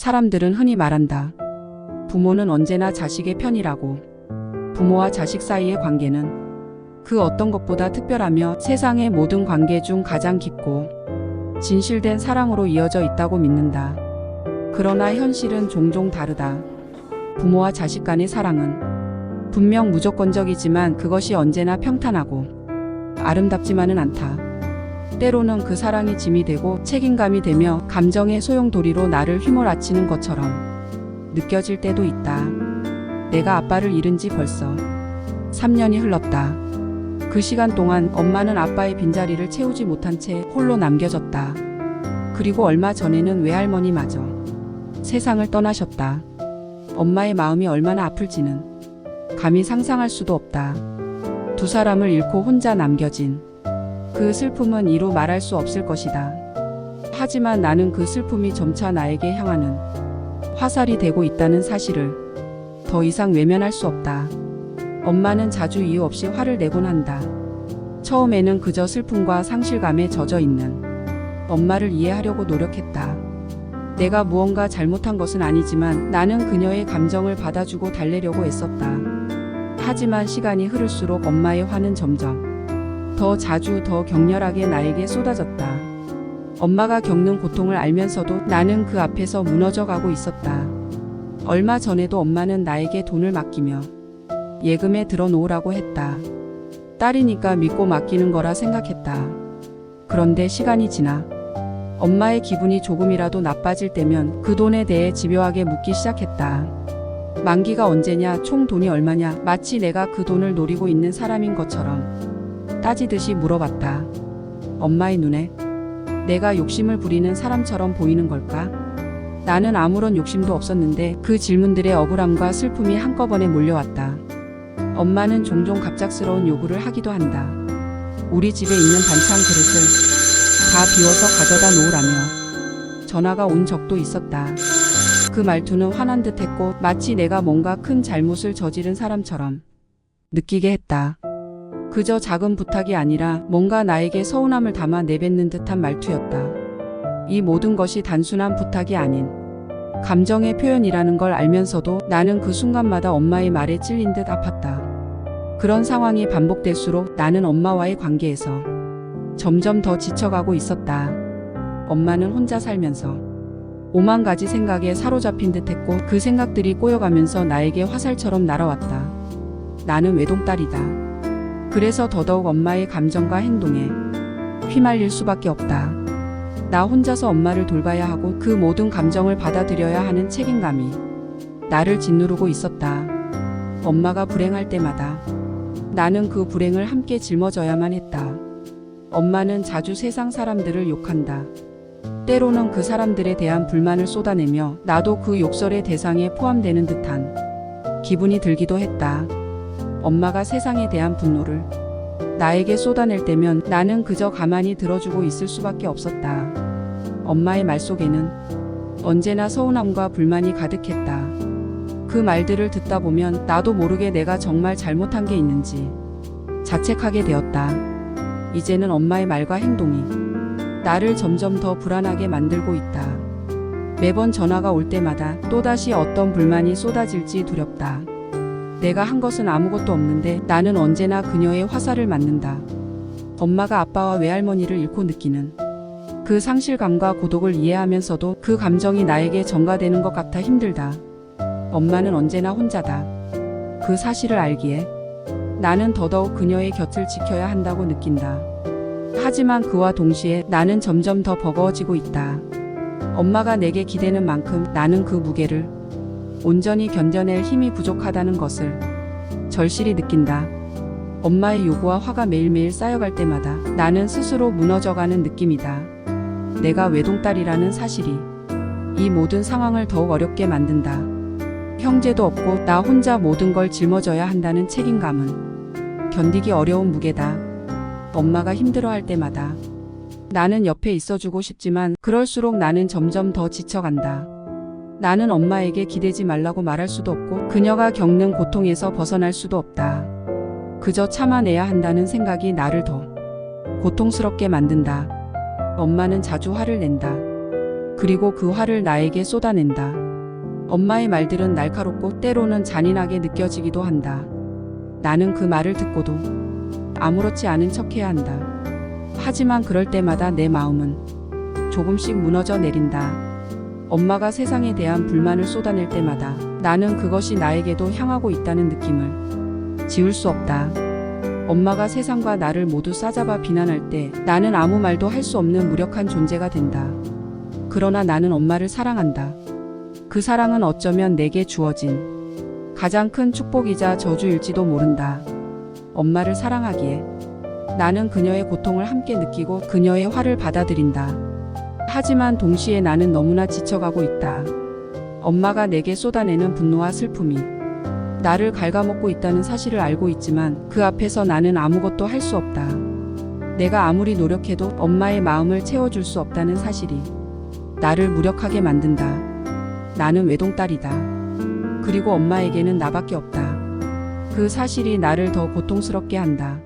사람들은 흔히 말한다. 부모는 언제나 자식의 편이라고. 부모와 자식 사이의 관계는 그 어떤 것보다 특별하며 세상의 모든 관계 중 가장 깊고 진실된 사랑으로 이어져 있다고 믿는다. 그러나 현실은 종종 다르다. 부모와 자식 간의 사랑은 분명 무조건적이지만 그것이 언제나 평탄하고 아름답지만은 않다. 때로는 그 사랑이 짐이 되고 책임감이 되며 감정의 소용돌이로 나를 휘몰아치는 것처럼 느껴질 때도 있다. 내가 아빠를 잃은 지 벌써 3년이 흘렀다. 그 시간 동안 엄마는 아빠의 빈자리를 채우지 못한 채 홀로 남겨졌다. 그리고 얼마 전에는 외할머니마저 세상을 떠나셨다. 엄마의 마음이 얼마나 아플지는 감히 상상할 수도 없다. 두 사람을 잃고 혼자 남겨진 그 슬픔은 이루 말할 수 없을 것이다. 하지만 나는 그 슬픔이 점차 나에게 향하는 화살이 되고 있다는 사실을 더 이상 외면할 수 없다. 엄마는 자주 이유 없이 화를 내곤 한다. 처음에는 그저 슬픔과 상실감에 젖어 있는 엄마를 이해하려고 노력했다. 내가 무언가 잘못한 것은 아니지만 나는 그녀의 감정을 받아주고 달래려고 애썼다. 하지만 시간이 흐를수록 엄마의 화는 점점 더 자주 더 격렬하게 나에게 쏟아졌다. 엄마가 겪는 고통을 알면서도 나는 그 앞에서 무너져 가고 있었다. 얼마 전에도 엄마는 나에게 돈을 맡기며 예금에 들어놓으라고 했다. 딸이니까 믿고 맡기는 거라 생각했다. 그런데 시간이 지나 엄마의 기분이 조금이라도 나빠질 때면 그 돈에 대해 집요하게 묻기 시작했다. 만기가 언제냐, 총 돈이 얼마냐, 마치 내가 그 돈을 노리고 있는 사람인 것처럼 따지듯이 물어봤다. 엄마의 눈에 내가 욕심을 부리는 사람처럼 보이는 걸까? 나는 아무런 욕심도 없었는데 그 질문들의 억울함과 슬픔이 한꺼번에 몰려왔다. 엄마는 종종 갑작스러운 요구를 하기도 한다. 우리 집에 있는 반찬 그릇을 다 비워서 가져다 놓으라며 전화가 온 적도 있었다. 그 말투는 화난 듯 했고 마치 내가 뭔가 큰 잘못을 저지른 사람처럼 느끼게 했다. 그저 작은 부탁이 아니라 뭔가 나에게 서운함을 담아 내뱉는 듯한 말투였다. 이 모든 것이 단순한 부탁이 아닌 감정의 표현이라는 걸 알면서도 나는 그 순간마다 엄마의 말에 찔린 듯 아팠다. 그런 상황이 반복될수록 나는 엄마와의 관계에서 점점 더 지쳐가고 있었다. 엄마는 혼자 살면서 오만 가지 생각에 사로잡힌 듯 했고 그 생각들이 꼬여가면서 나에게 화살처럼 날아왔다. 나는 외동딸이다. 그래서 더더욱 엄마의 감정과 행동에 휘말릴 수밖에 없다. 나 혼자서 엄마를 돌봐야 하고 그 모든 감정을 받아들여야 하는 책임감이 나를 짓누르고 있었다. 엄마가 불행할 때마다 나는 그 불행을 함께 짊어져야만 했다. 엄마는 자주 세상 사람들을 욕한다. 때로는 그 사람들에 대한 불만을 쏟아내며 나도 그 욕설의 대상에 포함되는 듯한 기분이 들기도 했다. 엄마가 세상에 대한 분노를 나에게 쏟아낼 때면 나는 그저 가만히 들어주고 있을 수밖에 없었다. 엄마의 말 속에는 언제나 서운함과 불만이 가득했다. 그 말들을 듣다 보면 나도 모르게 내가 정말 잘못한 게 있는지 자책하게 되었다. 이제는 엄마의 말과 행동이 나를 점점 더 불안하게 만들고 있다. 매번 전화가 올 때마다 또다시 어떤 불만이 쏟아질지 두렵다. 내가 한 것은 아무것도 없는데 나는 언제나 그녀의 화살을 맞는다. 엄마가 아빠와 외할머니를 잃고 느끼는 그 상실감과 고독을 이해하면서도 그 감정이 나에게 전가되는 것 같아 힘들다. 엄마는 언제나 혼자다. 그 사실을 알기에 나는 더더욱 그녀의 곁을 지켜야 한다고 느낀다. 하지만 그와 동시에 나는 점점 더 버거워지고 있다. 엄마가 내게 기대는 만큼 나는 그 무게를 온전히 견뎌낼 힘이 부족하다는 것을 절실히 느낀다. 엄마의 요구와 화가 매일매일 쌓여갈 때마다 나는 스스로 무너져가는 느낌이다. 내가 외동딸이라는 사실이 이 모든 상황을 더욱 어렵게 만든다. 형제도 없고 나 혼자 모든 걸 짊어져야 한다는 책임감은 견디기 어려운 무게다. 엄마가 힘들어할 때마다 나는 옆에 있어주고 싶지만 그럴수록 나는 점점 더 지쳐간다. 나는 엄마에게 기대지 말라고 말할 수도 없고 그녀가 겪는 고통에서 벗어날 수도 없다. 그저 참아내야 한다는 생각이 나를 더 고통스럽게 만든다. 엄마는 자주 화를 낸다. 그리고 그 화를 나에게 쏟아낸다. 엄마의 말들은 날카롭고 때로는 잔인하게 느껴지기도 한다. 나는 그 말을 듣고도 아무렇지 않은 척해야 한다. 하지만 그럴 때마다 내 마음은 조금씩 무너져 내린다. 엄마가 세상에 대한 불만을 쏟아낼 때마다 나는 그것이 나에게도 향하고 있다는 느낌을 지울 수 없다. 엄마가 세상과 나를 모두 싸잡아 비난할 때 나는 아무 말도 할 수 없는 무력한 존재가 된다. 그러나 나는 엄마를 사랑한다. 그 사랑은 어쩌면 내게 주어진 가장 큰 축복이자 저주일지도 모른다. 엄마를 사랑하기에 나는 그녀의 고통을 함께 느끼고 그녀의 화를 받아들인다. 하지만 동시에 나는 너무나 지쳐가고 있다. 엄마가 내게 쏟아내는 분노와 슬픔이 나를 갉아먹고 있다는 사실을 알고 있지만 그 앞에서 나는 아무것도 할 수 없다. 내가 아무리 노력해도 엄마의 마음을 채워줄 수 없다는 사실이 나를 무력하게 만든다. 나는 외동딸이다. 그리고 엄마에게는 나밖에 없다. 그 사실이 나를 더 고통스럽게 한다.